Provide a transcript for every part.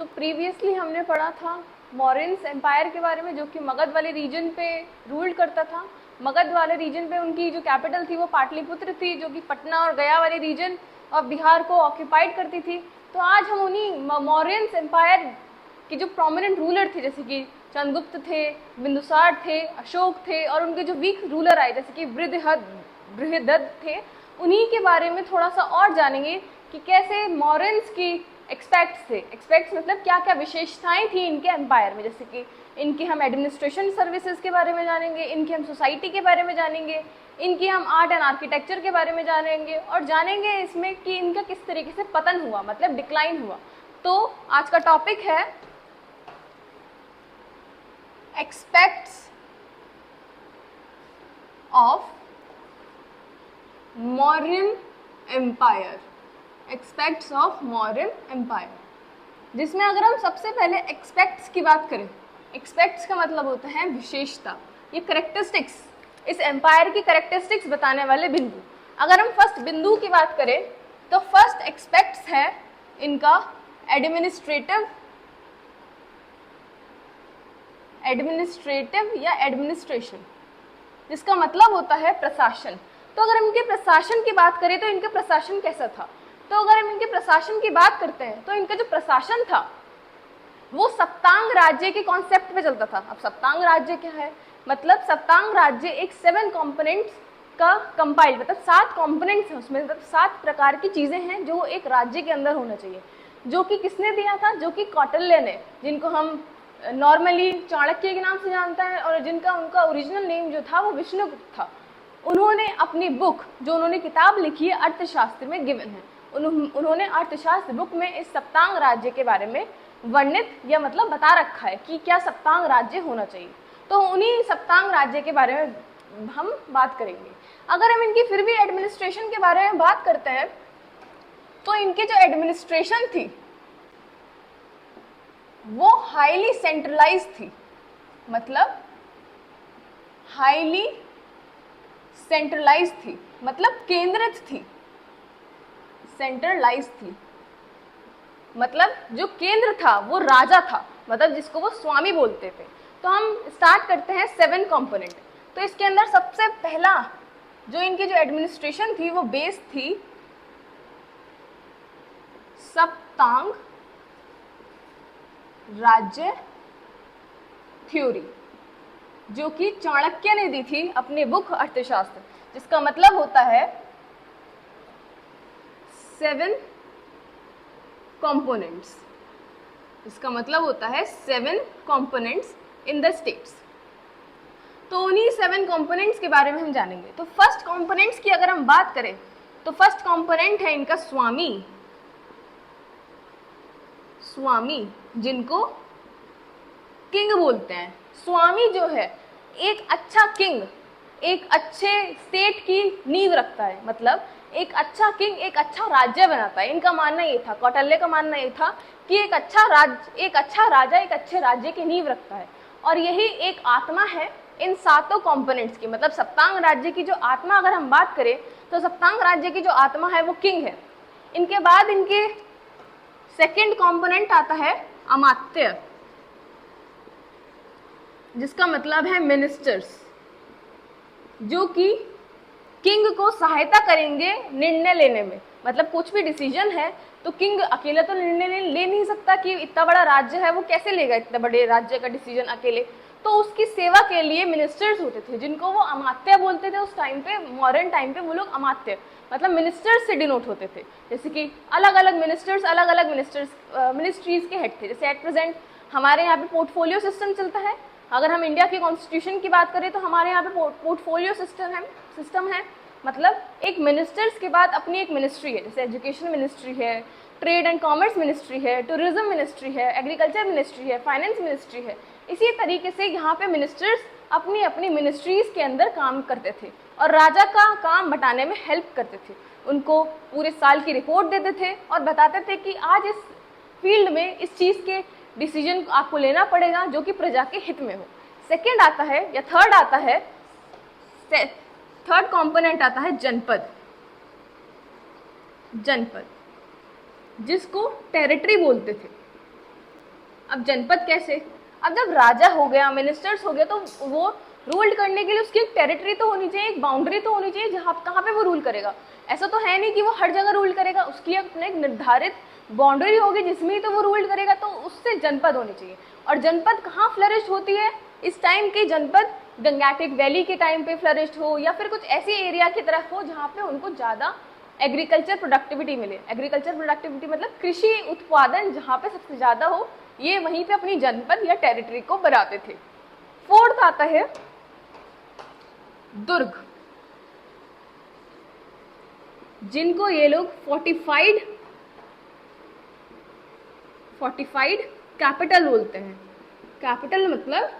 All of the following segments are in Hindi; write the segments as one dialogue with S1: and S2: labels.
S1: तो प्रीवियसली हमने पढ़ा था मौर्यंस एम्पायर के बारे में, जो कि मगध वाले रीजन पे रूल करता था। मगध वाले रीजन पे उनकी जो कैपिटल थी वो पाटलिपुत्र थी, जो कि पटना और गया वाले रीजन और बिहार को ऑक्यूपाइड करती थी। तो आज हम उन्हीं मौर्यंस एम्पायर के जो प्रोमिनेंट रूलर थे, जैसे कि चंद्रगुप्त थे, बिंदुसार थे, अशोक थे, और उनके जो वीक रूलर आए जैसे कि बृहदत्त थे, उन्हीं के बारे में थोड़ा सा और जानेंगे कि कैसे मौर्यंस की एक्सपेक्ट्स थे। एक्सपेक्ट्स मतलब क्या क्या विशेषताएं थी इनके एम्पायर में, जैसे कि इनके हम एडमिनिस्ट्रेशन सर्विसेज के बारे में जानेंगे, इनकी हम सोसाइटी के बारे में जानेंगे, इनकी हम आर्ट एंड आर्किटेक्चर के बारे में जानेंगे, और जानेंगे इसमें कि इनका किस तरीके से पतन हुआ, मतलब डिक्लाइन हुआ। तो आज का टॉपिक है expects of Mauryan empire. Expects of Mauryan empire, जिसमें अगर हम सबसे पहले एक्सपेक्ट्स की बात करें, एक्सपेक्ट्स का मतलब होता है विशेषता, ये करेक्टरिस्टिक्स, इस एम्पायर की करेक्टरिस्टिक्स बताने वाले बिंदु। अगर हम फर्स्ट बिंदु की बात करें तो फर्स्ट एक्सपेक्ट्स है इनका एडमिनिस्ट्रेटिव या एडमिनिस्ट्रेशन, जिसका मतलब होता है प्रशासन। तो अगर हम इनके प्रशासन की बात करें तो इनका प्रशासन कैसा था, तो अगर हम इनके प्रशासन की बात करते हैं तो इनका जो प्रशासन था वो सप्तांग राज्य के कॉन्सेप्ट पे चलता था। अब सप्तांग राज्य क्या है, मतलब सप्तांग राज्य एक 7 कंपोनेंट्स का कंपाइल, मतलब 7 कंपोनेंट्स हैं उसमें, मतलब 7 प्रकार की चीजें हैं जो एक राज्य के अंदर होना चाहिए, जो कि किसने दिया था, जो कि कौटिल्य ने, जिनको हम नॉर्मली चाणक्य के नाम से जानते हैं, और जिनका उनका ओरिजिनल नेम जो था वो विष्णुगुप्त था। उन्होंने अपनी बुक, जो उन्होंने किताब लिखी है अर्थशास्त्र में गिवन है, उन्होंने अर्थशास्त्र बुक में इस सप्तांग राज्य के बारे में वर्णित या मतलब बता रखा है कि क्या सप्तांग राज्य होना चाहिए। तो उन्हीं सप्तांग राज्य के बारे में हम बात करेंगे। अगर हम इनकी फिर भी एडमिनिस्ट्रेशन के बारे में बात करते हैं तो इनकी जो एडमिनिस्ट्रेशन थी वो हाईली सेंट्रलाइज थी, मतलब हाईली सेंट्रलाइज थी, मतलब केंद्रित थी। सेंट्रलाइज थी मतलब जो केंद्र था वो राजा था, मतलब जिसको वो स्वामी बोलते थे। तो हम स्टार्ट करते हैं 7 कंपोनेंट। तो इसके अंदर सबसे पहला जो इनकी जो एडमिनिस्ट्रेशन थी वो बेस थी सप्तांग राज्य थ्योरी, जो कि चाणक्य ने दी थी अपनी बुक अर्थशास्त्र, जिसका मतलब होता है 7 कंपोनेंट्स। इसका मतलब होता है 7 कंपोनेंट्स इन द स्टेट्स। तो उन्हीं 7 कंपोनेंट्स के बारे में हम जानेंगे। तो फर्स्ट कंपोनेंट्स की अगर हम बात करें तो फर्स्ट कंपोनेंट है इनका स्वामी, स्वामी जिनको किंग बोलते हैं। स्वामी जो है एक अच्छा किंग, एक अच्छे स्टेट की नींव रखता है, मतलब एक अच्छा किंग एक अच्छा राज्य बनाता है। इनका मानना ये था, कौटिल्य का मानना ये था कि एक अच्छा राजा एक अच्छे राज्य की नींव रखता है, और यही एक आत्मा है इन 7 कंपोनेंट्स की। मतलब सप्तांग राज्य की जो आत्मा अगर हम बात करें तो सप्तांग राज्य की जो आत्मा है वो किंग है। इनके बाद इनके सेकेंड कंपोनेंट आता है अमात्य, जिसका मतलब है मिनिस्टर्स, जो कि किंग को सहायता करेंगे निर्णय लेने में। मतलब कुछ भी डिसीजन है तो किंग अकेला तो निर्णय ले नहीं सकता, कि इतना बड़ा राज्य है वो कैसे लेगा इतने बड़े राज्य का डिसीजन अकेले। तो उसकी सेवा के लिए मिनिस्टर्स होते थे, जिनको वो अमात्य बोलते थे। उस टाइम पे, मॉडर्न टाइम पे, वो लोग अमात्य मतलब मिनिस्टर्स से डिनोट होते थे। जैसे कि अलग अलग मिनिस्ट्रीज के हेड थे। जैसे एट प्रेजेंट हमारे यहाँ पे पोर्टफोलियो सिस्टम चलता है। अगर हम इंडिया के कॉन्स्टिट्यूशन की बात करें तो हमारे यहाँ पे पोर्टफोलियो सिस्टम है, मतलब एक मिनिस्टर्स के बाद अपनी एक मिनिस्ट्री है। जैसे एजुकेशन मिनिस्ट्री है, ट्रेड एंड कॉमर्स मिनिस्ट्री है, टूरिज्म मिनिस्ट्री है, एग्रीकल्चर मिनिस्ट्री है, फाइनेंस मिनिस्ट्री है। इसी तरीके से यहाँ पे मिनिस्टर्स अपनी अपनी मिनिस्ट्रीज के अंदर काम करते थे और राजा का काम बटाने में हेल्प करते थे। उनको पूरे साल की रिपोर्ट देते थे और बताते थे कि आज इस फील्ड में इस चीज़ के डिसीजन आपको लेना पड़ेगा जो कि प्रजा के हित में हो। सेकेंड आता है या थर्ड आता है, थर्ड कंपोनेंट आता है जनपद, जिसको टेरिटरी बोलते थे। अब जनपद कैसे, अब जब राजा हो गया, मिनिस्टर्स हो गया, तो वो रूल करने के लिए उसकी एक टेरिटरी तो होनी चाहिए, एक बाउंड्री तो होनी चाहिए जहाँ कहाँ पे वो रूल करेगा। ऐसा तो है नहीं कि वो हर जगह रूल करेगा, उसकी अपने एक निर्धारित बाउंड्री होगी जिसमें ही तो वो रूल करेगा, तो उससे जनपद होनी चाहिए। और जनपद कहाँ फ्लरिश होती है इस टाइम की, जनपद गंगैटिक वैली के टाइम पे फ्लरिश हो, या फिर कुछ ऐसी एरिया की तरफ हो जहाँ पे उनको ज़्यादा एग्रीकल्चर प्रोडक्टिविटी मिले। एग्रीकल्चर प्रोडक्टिविटी मतलब कृषि उत्पादन जहाँ पे सबसे ज़्यादा हो, ये वहीं पे अपनी जनपद या टेरिटरी को बनाते थे। फोर्थ आता है दुर्ग, जिनको ये लोग फोर्टिफाइड कैपिटल बोलते हैं। कैपिटल मतलब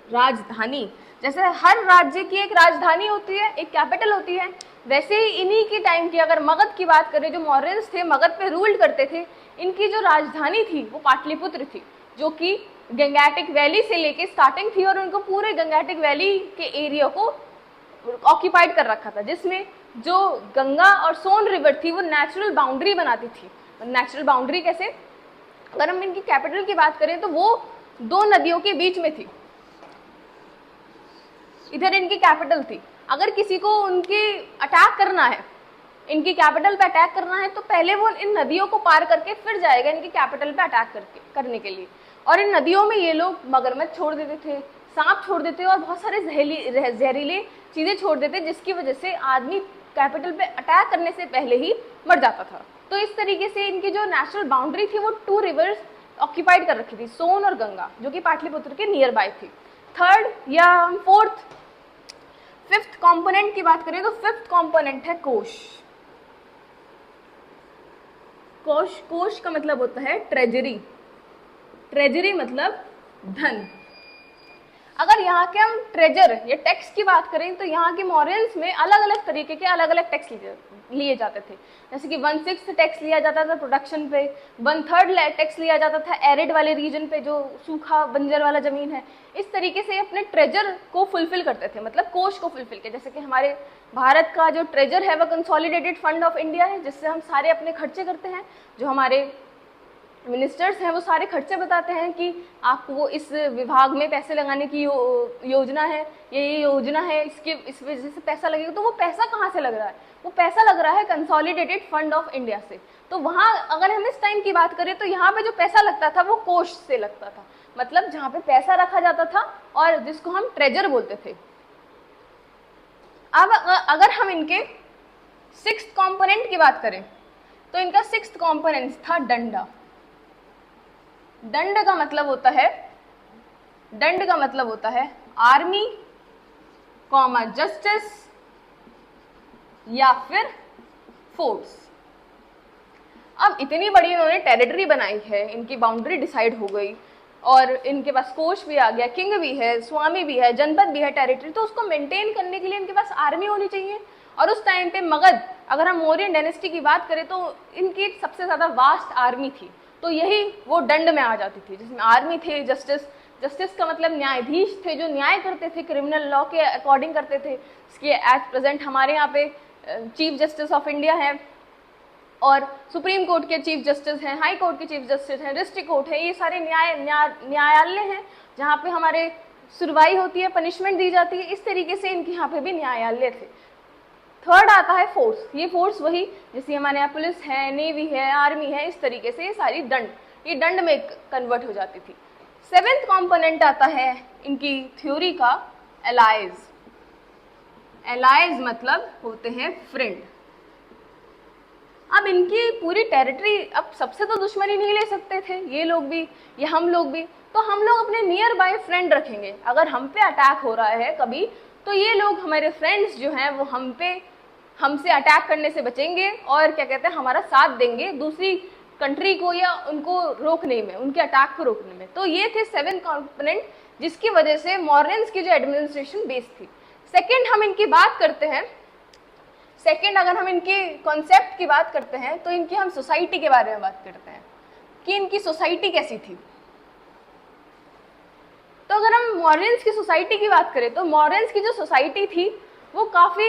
S1: राजधानी, जैसे हर राज्य की एक राजधानी होती है, एक कैपिटल होती है, वैसे ही इन्हीं के टाइम की अगर मगध की बात करें, जो मौर्यंस थे मगध पे रूल करते थे, इनकी जो राजधानी थी वो पाटलिपुत्र थी, जो कि गंगैटिक वैली से लेके स्टार्टिंग थी और उनको पूरे गंगैटिक वैली के एरिया को ऑक्यूपाइड कर रखा था, जिसमें जो गंगा और सोन रिवर थी वो नेचुरल बाउंड्री बनाती थी। नेचुरल बाउंड्री कैसे, अगर हम इनकी कैपिटल की बात करें तो वो दो नदियों के बीच में थी, इधर इनकी कैपिटल थी। अगर किसी को उनकी अटैक करना है, इनकी कैपिटल पे अटैक करना है, तो पहले वो इन नदियों को पार करके फिर जाएगा इनकी कैपिटल पे अटैक करने के लिए। और इन नदियों में ये लोग मगरमच्छ छोड़ देते थे, सांप छोड़ देते और बहुत सारे जहरीले चीज़ें छोड़ देते, जिसकी वजह से आदमी कैपिटल पे अटैक करने से पहले ही मर जाता था। तो इस तरीके से इनकी जो नेशनल बाउंड्री थी वो 2 रिवर्स ऑक्यूपाइड कर रखी थी, सोन और गंगा, जो कि पाटलिपुत्र के नियर बाय थी। थर्ड या फोर्थ, फिफ्थ कंपोनेंट की बात करें तो फिफ्थ कंपोनेंट है कोश। कोश का मतलब होता है ट्रेजरी। ट्रेजरी मतलब धन। अगर यहाँ के हम ट्रेजर या टैक्स की बात करें तो यहाँ के मॉरियंस में अलग अलग तरीके के अलग अलग टैक्स लिए जाते थे। जैसे कि 1/6 टैक्स लिया जाता था प्रोडक्शन पे, 1/3 टैक्स लिया जाता था एरिड वाले रीजन पे, जो सूखा बंजर वाला जमीन है। इस तरीके से अपने ट्रेजर को फुलफिल करते थे, मतलब कोष को फुलफिल किया। जैसे कि हमारे भारत का जो ट्रेजर है वह कंसोलिडेटेड फंड ऑफ इंडिया है, जिससे हम सारे अपने खर्चे करते हैं। जो हमारे मिनिस्टर्स हैं वो सारे खर्चे बताते हैं कि आपको वो इस विभाग में पैसे लगाने की योजना है, ये योजना है, इस वजह से पैसा लगेगा। तो वो पैसा कहाँ से लग रहा है? वो पैसा लग रहा है कंसोलिडेटेड फंड ऑफ इंडिया से। तो वहाँ अगर हम इस टाइम की बात करें तो यहाँ पे जो पैसा लगता था वो कोष से लगता था, मतलब जहाँ पे पैसा रखा जाता था और जिसको हम ट्रेजर बोलते थे। अब अगर हम इनके 6th कॉम्पोनेंट की बात करें तो इनका 6th कॉम्पोनेंट था डंडा। दंड का मतलब होता है आर्मी कॉमा जस्टिस या फिर फोर्स। अब इतनी बड़ी इन्होंने टेरिटरी बनाई है, इनकी बाउंड्री डिसाइड हो गई और इनके पास कोष भी आ गया, किंग भी है, स्वामी भी है, जनपद भी है, टेरिटरी, तो उसको मेंटेन करने के लिए इनके पास आर्मी होनी चाहिए। और उस टाइम पे मगध, अगर हम मौर्यन डायनेस्टी की बात करें तो इनकी सबसे ज़्यादा वास्ट आर्मी थी, तो यही वो दंड में आ जाती थी, जिसमें आर्मी थे, जस्टिस का मतलब न्यायाधीश थे, जो न्याय करते थे, क्रिमिनल लॉ के अकॉर्डिंग करते थे। इसके एट प्रेजेंट हमारे यहाँ पे चीफ जस्टिस ऑफ इंडिया है और सुप्रीम कोर्ट के चीफ जस्टिस हैं, हाई कोर्ट के चीफ जस्टिस हैं, डिस्ट्रिक्ट कोर्ट है, ये सारे न्यायालय हैं जहाँ पे हमारे सुनवाई होती है, पनिशमेंट दी जाती है। इस तरीके से इनके यहाँ पे भी न्यायालय थे। थर्ड आता है फोर्स। ये फोर्स वही जैसे हमारे यहाँ पुलिस है, नेवी है, आर्मी है, इस तरीके से ये सारी ये दंड में कन्वर्ट हो जाती थी। 7th कॉम्पोनेंट आता है इनकी थ्योरी का एलाइज। एलाइज मतलब होते हैं फ्रेंड। अब इनकी पूरी टेरिटरी, अब सबसे तो दुश्मनी नहीं ले सकते थे ये लोग भी या हम लोग भी, तो हम लोग अपने नियर बाय फ्रेंड रखेंगे। अगर हम पे अटैक हो रहा है कभी तो ये लोग हमारे फ्रेंड्स जो हैं वो हमसे अटैक करने से बचेंगे और क्या कहते हैं हमारा साथ देंगे दूसरी कंट्री को या उनको रोकने में, उनके अटैक को रोकने में। तो ये थे 7 कॉम्पोनेंट जिसकी वजह से मॉरियंस की जो एडमिनिस्ट्रेशन बेस थी। सेकेंड हम इनकी बात करते हैं, अगर हम इनके कॉन्सेप्ट की बात करते हैं तो इनकी हम सोसाइटी के बारे में बात करते हैं कि इनकी सोसाइटी कैसी थी। तो अगर हम मॉरियंस की सोसाइटी की बात करें तो मॉरियंस की जो सोसाइटी थी वो काफ़ी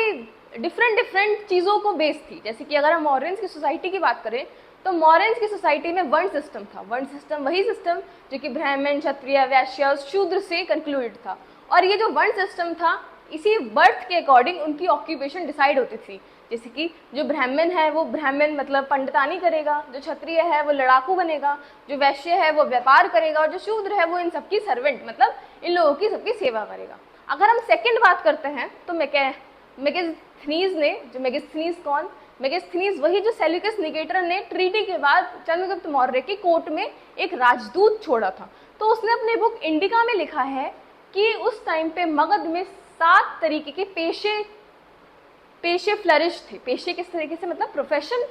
S1: डिफरेंट चीज़ों को बेस थी। जैसे कि अगर हम मॉरियंस की सोसाइटी की बात करें तो मॉरियंस की सोसाइटी में वर्ण सिस्टम था। वर्ण सिस्टम वही सिस्टम जो कि ब्राह्मण, क्षत्रिय, वैश्य और शूद्र से कंक्लूडेड था। और ये जो वर्ण सिस्टम था, इसी बर्थ के अकॉर्डिंग उनकी ऑक्यूपेशन डिसाइड होती थी। जैसे कि जो ब्राह्मण है वो ब्राह्मण मतलब पंडितानी करेगा, जो क्षत्रिय है वो लड़ाकू बनेगा, जो वैश्य है वो व्यापार करेगा, और जो शूद्र है वो इन सबकी सर्वेंट मतलब इन लोगों की सबकी सेवा करेगा। अगर हम सेकंड बात करते हैं तो मेगास्थनीज ने, जो मेगास्थनीज कौन, मेगास्थनीज वही जो सेल्यूकस निकेटर ने ट्रीटी के बाद चंद्रगुप्त मौर्य की कोर्ट में एक राजदूत छोड़ा था। तो उसने अपने बुक इंडिका में लिखा है कि उस टाइम पे मगध में 7 तरीके के पेशे फ्लरिश थे। पेशे किस तरीके से मतलब प्रोफेशन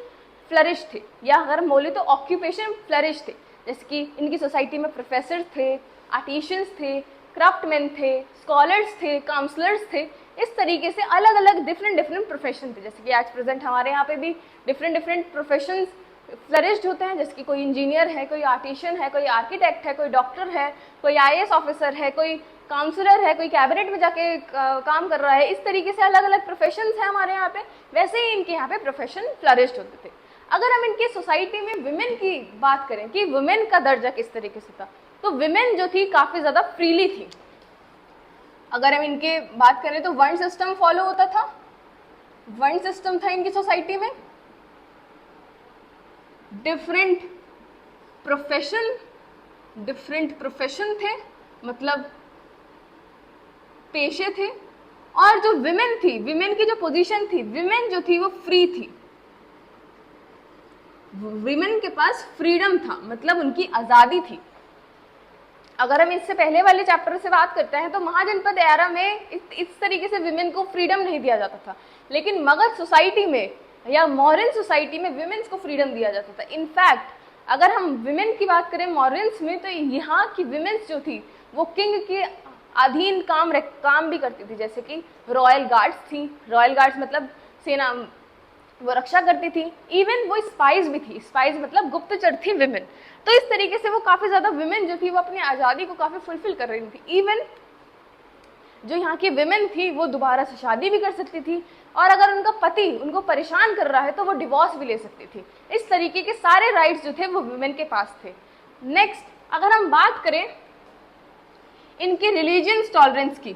S1: फ्लरिश थे, या अगर हम बोले तो ऑक्यूपेशन फ्लरिश थे। जैसे कि इनकी सोसाइटी में प्रोफेसर थे, आर्टिशियंस थे, क्राफ्टमैन थे, स्कॉलर्स थे, काउंसलर्स थे। इस तरीके से अलग अलग डिफरेंट प्रोफेशन थे। जैसे कि आज प्रेजेंट हमारे यहाँ पे भी डिफरेंट प्रोफेशंस फ्लरिश्ड होते हैं। जैसे कि कोई इंजीनियर है, कोई आर्टिशियन है, कोई आर्किटेक्ट है, कोई डॉक्टर है, कोई IAS ऑफिसर है, कोई काउंसलर है, कोई कैबिनेट में जाके काम कर रहा है। इस तरीके से अलग अलग प्रोफेशंस हैं हमारे यहाँ पे। वैसे ही इनके यहाँ पे प्रोफेशन फ्लरिश्ड होते थे। अगर हम इनकी सोसाइटी में वुमेन की बात करें कि वुमेन का दर्जा किस तरीके से था, तो वुमेन जो थी काफ़ी ज़्यादा फ्रीली थी। अगर हम इनके बात करें तो वर्ण सिस्टम फॉलो होता था, वर्ण सिस्टम था इनकी सोसाइटी में, डिफरेंट प्रोफेशन थे मतलब पेशे थे। और जो विमेन थी, विमेन की जो पोजीशन थी, विमेन जो थी वो फ्री थी। विमेन के पास फ्रीडम था मतलब उनकी आज़ादी थी। अगर हम इससे पहले वाले चैप्टर से बात करते हैं तो महाजनपद एरा में इस तरीके से विमेन को फ्रीडम नहीं दिया जाता था, लेकिन मगध सोसाइटी में या मौर्यन सोसाइटी में विमेन्स को फ्रीडम दिया जाता था। इनफैक्ट अगर हम विमेन की बात करें मौर्यंस में, तो यहाँ की विमेन्स जो थी वो किंग के अधीन काम भी करती थी। जैसे कि रॉयल गार्ड्स थी, रॉयल गार्ड्स मतलब सेना, वो रक्षा करती थी। इवन वो स्पाइस भी थी, स्पाइस मतलब गुप्तचर थी विमेन। तो इस तरीके से वो काफ़ी ज़्यादा विमेन जो थी वो अपनी आज़ादी को काफ़ी फुलफिल कर रही थी। इवन जो यहाँ की विमेन थी वो दोबारा से शादी भी कर सकती थी, और अगर उनका पति उनको परेशान कर रहा है तो वो डिवोर्स भी ले सकती थी। इस तरीके के सारे राइट्स जो थे वो विमेन के पास थे। नेक्स्ट अगर हम बात करें इनके रिलीजियस टॉलरेंस की,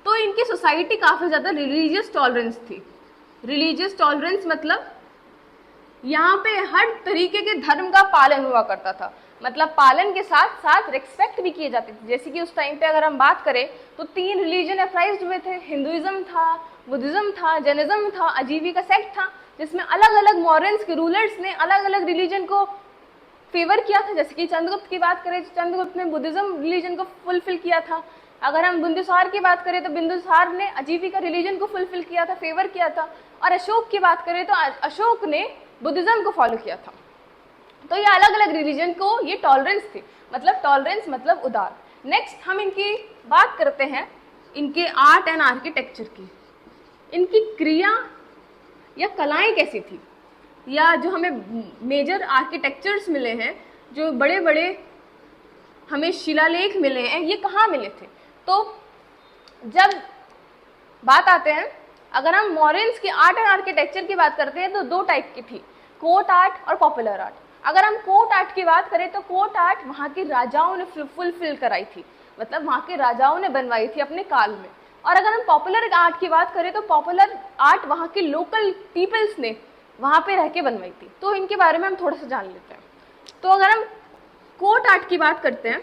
S1: तो इनकी सोसाइटी काफ़ी ज़्यादा रिलीजियस टॉलरेंस थी। रिलीजियस टॉलरेंस मतलब यहाँ पे हर तरीके के धर्म का पालन हुआ करता था, मतलब पालन के साथ साथ रिस्पेक्ट भी किए जाते थे। जैसे कि उस टाइम पे अगर हम बात करें तो 3 रिलीजन अप्राइज्ड हुए थे, हिंदुइज्म था, बुद्धिज्म था, जैनिज्म था, आजीविका सेक्ट था, जिसमें अलग अलग मॉरल्स के रूलर्स ने अलग अलग रिलीजन को फेवर किया था। जैसे कि चंद्रगुप्त की बात करें तो चंद्रगुप्त ने बुद्धिज्म रिलीजन को फुलफिल किया था। अगर हम बिंदुसार की बात करें तो बिंदुसार ने आजीविका रिलीजन को फुलफिल किया था, फेवर किया था। और अशोक की बात करें तो अशोक ने बुद्धिज्म को फॉलो किया था। तो ये अलग अलग रिलीजन को ये टॉलरेंस थे, मतलब टॉलरेंस मतलब उदार। नेक्स्ट हम इनकी बात करते हैं इनके आर्ट एंड आर्किटेक्चर की। इनकी क्रिया या कलाएं कैसी थी, या जो हमें मेजर आर्किटेक्चर्स मिले हैं, जो बड़े बड़े हमें शिलालेख मिले हैं, ये कहाँ मिले थे। तो जब बात आते हैं, अगर हम मॉरियंस की आर्ट एंड आर्किटेक्चर की बात करते हैं तो 2 टाइप की थी, कोर्ट आर्ट और पॉपुलर आर्ट। अगर हम कोर्ट आर्ट की बात करें तो कोर्ट आर्ट वहाँ के राजाओं ने फुलफिल कराई थी, मतलब वहाँ के राजाओं ने बनवाई थी अपने काल में। और अगर हम पॉपुलर आर्ट की बात करें तो पॉपुलर आर्ट वहाँ के लोकल पीपल्स ने वहाँ पे रह के बनवाई थी। तो इनके बारे में हम थोड़ा सा जान लेते हैं। तो अगर हम कोर्ट आर्ट की बात करते हैं,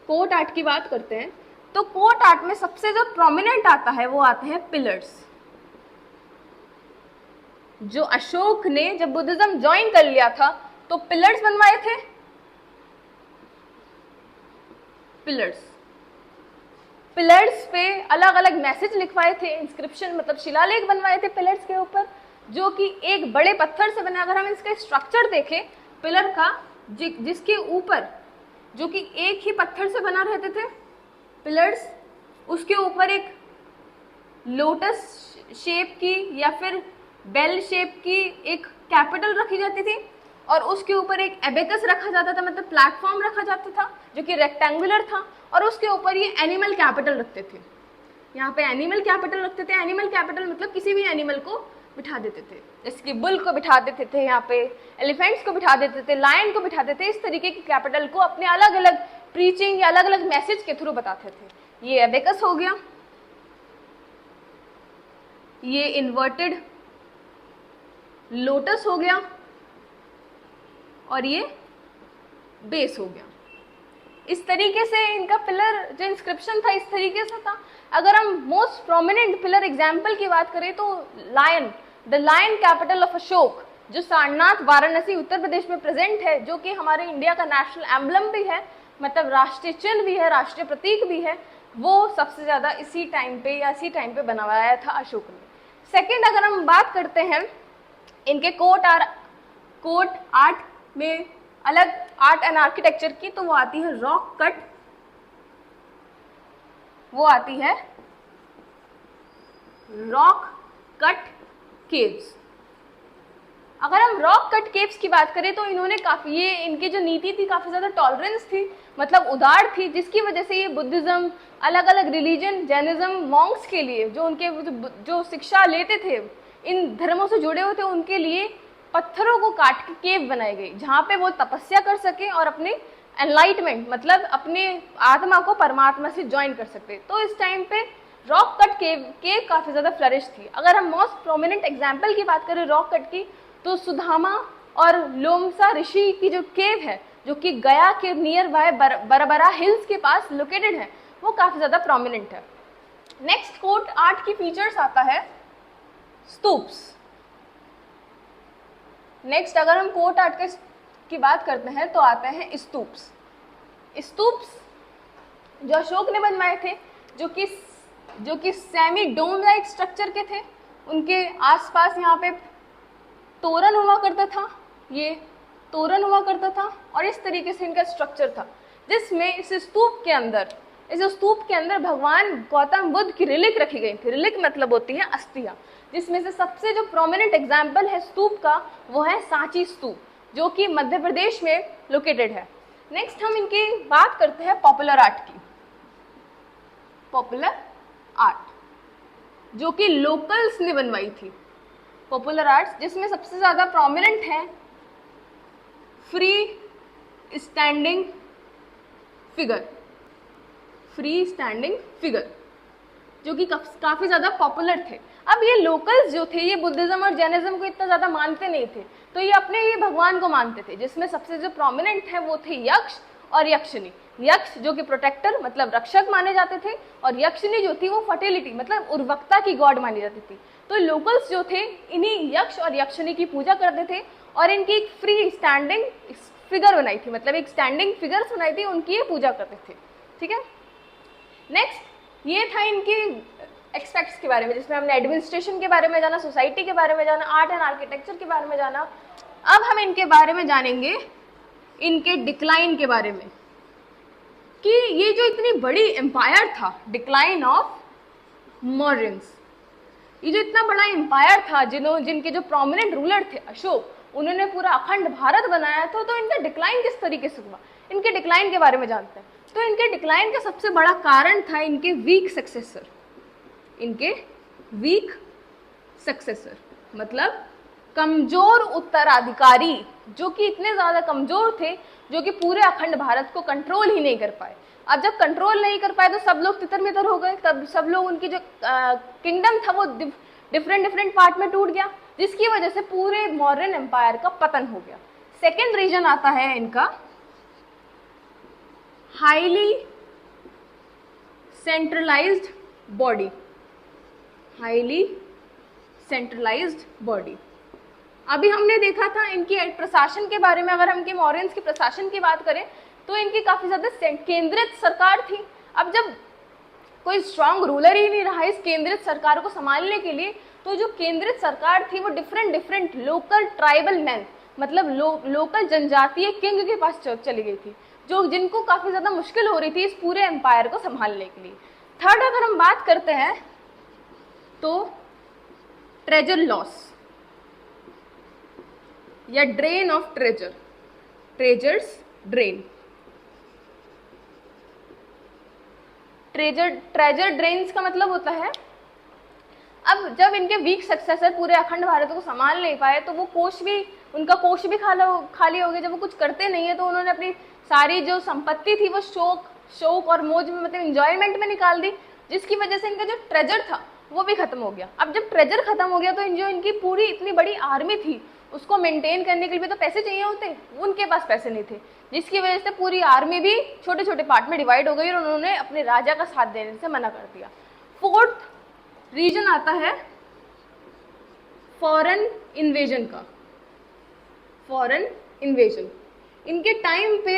S1: कोर्ट आर्ट की बात करते हैं तो कोर्ट आर्ट में सबसे जो प्रोमिनेंट आता है वो आते हैं पिलर्स। जो अशोक ने जब बुद्धिज्म ज्वाइन कर लिया था तो पिलर्स बनवाए थे, पिलर्स पे अलग अलग मैसेज लिखवाए थे, इंस्क्रिप्शन मतलब शिलालेख बनवाए थे पिलर्स के ऊपर, जो कि एक बड़े पत्थर से बने। अगर हम इसका स्ट्रक्चर देखें पिलर का, जिसके ऊपर जो कि एक ही पत्थर से बना रहते थे पिलर्स, उसके ऊपर एक लोटस शेप की या फिर बेल शेप की एक कैपिटल रखी जाती थी, और उसके ऊपर एक एबेकस रखा जाता था, मतलब प्लेटफॉर्म रखा जाता था जो कि रेक्टेंगुलर था, और उसके ऊपर ये एनिमल कैपिटल रखते थे। यहाँ पे एनिमल कैपिटल रखते थे। एनिमल कैपिटल मतलब किसी भी एनिमल को बिठा देते थे, जैसे कि बुल को बिठा देते थे, यहाँ पे एलिफेंट्स को बिठा देते थे, लायन को बिठा देते थे। इस तरीके की कैपिटल को अपने अलग अलग प्रीचिंग या अलग अलग मैसेज के थ्रू बताते थे। ये एबेकस हो गया, ये इन्वर्टेड लोटस हो गया, और ये बेस हो गया। इस तरीके से इनका पिलर जो इंस्क्रिप्शन था इस तरीके से था। अगर हम मोस्ट प्रोमिनेंट पिलर एग्जाम्पल की बात करें तो lion, the lion capital of Ashok, जो सारनाथ वाराणसी उत्तर प्रदेश में प्रेजेंट है, जो कि हमारे इंडिया का नेशनल एम्बलम भी है, मतलब राष्ट्रीय चिन्ह भी है, राष्ट्रीय प्रतीक भी है, वो सबसे ज़्यादा इसी टाइम पे बनवाया था अशोक ने। सेकेंड, अगर हम बात करते हैं इनके कोट आर्ट में अलग आर्ट एंड आर्किटेक्चर की, तो वो आती है रॉक कट, वो आती है रॉक कट केव्स। अगर हम रॉक कट केव्स की बात करें तो इन्होंने काफी, ये इनकी जो नीति थी काफी ज्यादा टॉलरेंस थी, मतलब उदार थी, जिसकी वजह से ये बुद्धिज्म, अलग अलग रिलीजन, जैनिज्म, मॉन्क्स के लिए जो उनके जो शिक्षा लेते थे, इन धर्मों से जुड़े हुए थे, उनके लिए पत्थरों को काट के केव बनाई गई, जहाँ पे वो तपस्या कर सके और अपने एनलाइटमेंट, मतलब अपने आत्मा को परमात्मा से ज्वाइन कर सकते। तो इस टाइम पे रॉक कट केव काफी ज्यादा फ्लरिश थी। अगर हम मोस्ट प्रोमिनेंट एग्जाम्पल की बात करें रॉक कट की, तो सुधामा और लोमसा ऋषि की जो केव है, जो कि गया के नियर बाय बरबरा हिल्स के पास लोकेटेड है, वो काफी ज्यादा प्रोमिनेंट है। नेक्स्ट कोट आर्ट की फीचर्स आता है स्तूप्स। नेक्स्ट अगर हम कोट आर्ट की बात करते हैं तो आते हैं स्तूप्स। स्तूप्स जो अशोक ने बनवाए थे, जो कि सेमी डोम लाइक स्ट्रक्चर के थे, उनके आसपास यहाँ पे तोरण हुआ करता था, ये तोरण हुआ करता था, और इस तरीके से इनका स्ट्रक्चर था, जिसमें इस स्तूप के अंदर भगवान गौतम बुद्ध की रिलिक रखी गई थी। रिलिक मतलब होती है अस्थियां, जिसमें से सबसे जो प्रोमिनेंट एग्जाम्पल है स्तूप का वो है सांची स्तूप, जो कि मध्य प्रदेश में लोकेटेड है। नेक्स्ट हम इनकी बात करते हैं पॉपुलर आर्ट की। पॉपुलर आर्ट जो कि लोकल्स ने बनवाई थी। पॉपुलर आर्ट्स जिसमें सबसे ज्यादा प्रोमिनेंट है फ्री स्टैंडिंग फिगर, जो कि काफी ज्यादा पॉपुलर थे। अब ये लोकल्स जो थे ये बुद्धिज्म और जैनिज्म को इतना ज्यादा मानते नहीं थे, तो ये अपने ही भगवान को मानते थे, जिसमें सबसे जो प्रोमिनेंट है वो थे यक्ष और यक्षिनी। यक्ष जो कि प्रोटेक्टर मतलब रक्षक माने जाते थे, और यक्षिनी जो थी वो फर्टिलिटी मतलब उर्वरकता की गॉड मानी जाती थी। तो लोकल्स जो थे इन्हीं यक्ष और यक्षिनी की पूजा करते थे, और इनकी एक फ्री स्टैंडिंग फिगर बनाई थी, मतलब एक स्टैंडिंग फिगर्स बनाई थी, उनकी ये पूजा करते थे। ठीक है, नेक्स्ट ये था इनके एक्सपेक्ट्स के बारे में, जिसमें हमने एडमिनिस्ट्रेशन के बारे में जाना, सोसाइटी के बारे में जाना, आर्ट एंड आर्किटेक्चर के बारे में जाना। अब हम इनके बारे में जानेंगे इनके डिक्लाइन के बारे में, कि ये जो इतनी बड़ी एम्पायर था, डिक्लाइन ऑफ मौर्यंस, ये जो इतना बड़ा एम्पायर था, जिनके जो प्रोमिनेंट रूलर थे अशोक, उन्होंने पूरा अखंड भारत बनाया था, तो इनका डिक्लाइन किस तरीके से हुआ, इनके डिक्लाइन के बारे में जानते हैं। तो इनके डिक्लाइन का सबसे बड़ा कारण था इनके वीक सक्सेसर, मतलब कमजोर उत्तराधिकारी, जो कि इतने ज्यादा कमजोर थे, जो कि पूरे अखंड भारत को कंट्रोल ही नहीं कर पाए। अब जब कंट्रोल नहीं कर पाए तो सब लोग तितर मितर हो गए, तब सब लोग उनकी जो किंगडम था वो डिफरेंट पार्ट में टूट गया, जिसकी वजह से पूरे मौर्यन एम्पायर का पतन हो गया। सेकेंड रीजन आता है इनका हाईली सेंट्रलाइज्ड बॉडी। अभी हमने देखा था इनकी प्रशासन के बारे में, अगर हम इनके मौर्यंस के प्रशासन की बात करें तो इनकी काफी ज्यादा केंद्रित सरकार थी। अब जब कोई स्ट्रांग रूलर ही नहीं रहा इस केंद्रित सरकार को संभालने के लिए, तो जो केंद्रित सरकार थी वो डिफरेंट लोकल ट्राइबल मैन, मतलब लोकल जनजातीय किंग के पास चली गई थी, जिनको काफी ज्यादा मुश्किल हो रही थी इस पूरे एम्पायर को संभालने के लिए। थर्ड अगर हम बात करते हैं तो ट्रेजर लॉस या drain of treasures drain. Treasure drains का मतलब होता है, अब जब इनके वीक सक्सेसर पूरे अखंड भारत को संभाल नहीं पाए तो वो कोष भी, उनका कोष भी खाली हो गया। जब वो कुछ करते नहीं है तो उन्होंने अपनी सारी जो संपत्ति थी वो शौक और मौज में, मतलब इंजॉयमेंट में निकाल दी, जिसकी वजह से इनका जो ट्रेजर था वो भी खत्म हो गया। अब जब ट्रेजर खत्म हो गया तो जो इनकी पूरी इतनी बड़ी आर्मी थी उसको मेंटेन करने के लिए तो पैसे चाहिए होते, उनके पास पैसे नहीं थे, जिसकी वजह से पूरी आर्मी भी छोटे छोटे पार्ट में डिवाइड हो गई और उन्होंने अपने राजा का साथ देने से मना कर दिया। फोर्थ रीजन आता है फॉरेन इन्वेजन का। फॉरेन इन्वेजन, इनके टाइम पे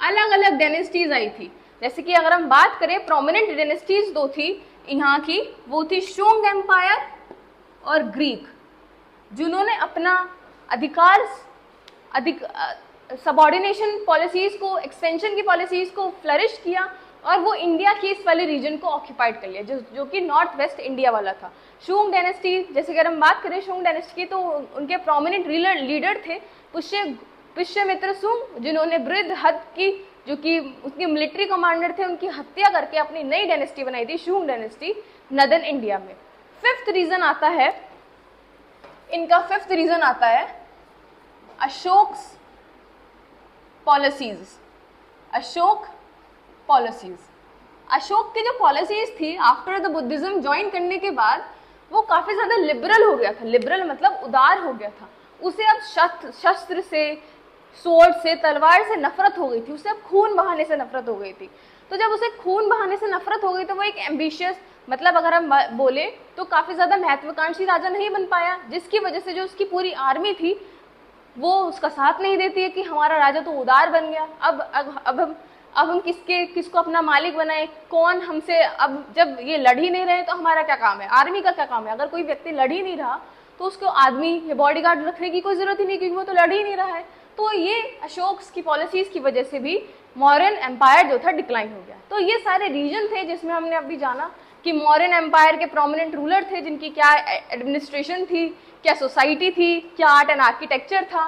S1: अलग अलग डायनेस्टीज आई थी। जैसे कि अगर हम बात करें प्रोमिनेंट डायनेस्टीज दो थी यहाँ की, वो थी शुंग एम्पायर और ग्रीक, जिन्होंने अपना सबऑर्डिनेशन पॉलिसीज को, एक्सपेंशन की पॉलिसीज को फ्लरिश किया और वो इंडिया की इस वाले रीजन को ऑक्यूपाइड कर लिया, जो कि नॉर्थ वेस्ट इंडिया वाला था। शुंग डायनेस्टी, जैसे अगर हम बात करें शुंग डायनेस्टी की, तो उनके प्रोमिनेंट लीडर थे पुष्यमित्र शुंग, जिन्होंने बृहद हद की, जो कि उसके मिलिट्री कमांडर थे, उनकी हत्या करके अपनी नई डायनेस्टी बनाई थी, शुंग डायनेस्टी, नदर्न इंडिया में। फिफ्थ रीजन आता है इनका, फिफ्थ रीजन आता है अशोक्स पॉलिसीज। अशोक पॉलिसीज, अशोक की जो पॉलिसीज थी आफ्टर द बुद्धिज्म ज्वाइन करने के बाद, वो काफी ज्यादा लिबरल हो गया था। लिबरल मतलब उदार हो गया था। उसे अब शस्त्र से, स्वॉर्ड से, तलवार से नफरत हो गई थी, उसे अब खून बहाने से नफरत हो गई थी। तो जब उसे खून बहाने से नफरत हो गई तो वो एक एम्बिशियस, मतलब अगर हम बोले तो काफी ज्यादा महत्वाकांक्षी राजा नहीं बन पाया, जिसकी वजह से जो उसकी पूरी आर्मी थी वो उसका साथ नहीं देती है कि हमारा राजा तो उदार बन गया, अब हम किसको अपना मालिक बनाए, कौन हमसे, अब जब ये लड़ ही नहीं रहे तो हमारा क्या काम है, आर्मी का क्या काम है। अगर कोई व्यक्ति लड़ ही नहीं रहा तो उसको आदमी या बॉडीगार्ड रखने की कोई जरूरत ही नहीं, क्योंकि वो तो लड़ ही नहीं रहा है। तो ये अशोक की पॉलिसीज की वजह से भी मौर्यन एम्पायर जो था डिक्लाइन हो गया। तो ये सारे रीजन थे जिसमें हमने अभी जाना कि मौर्यन एम्पायर के प्रोमिनेंट रूलर थे, जिनकी क्या एडमिनिस्ट्रेशन थी, क्या सोसाइटी थी, क्या आर्ट एंड आर्किटेक्चर था,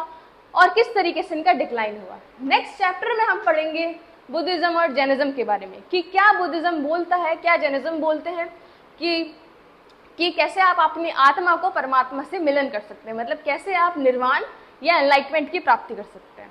S1: और किस तरीके से इनका डिक्लाइन हुआ। नेक्स्ट चैप्टर में हम पढ़ेंगे बुद्धिज्म और जैनिज्म के बारे में, कि क्या बुद्धिज्म बोलता है, क्या जैनिज्म बोलते हैं, कि कैसे आप अपनी आत्मा को परमात्मा से मिलन कर सकते हैं, मतलब कैसे आप निर्वाण या एनलाइटमेंट की प्राप्ति कर सकते हैं।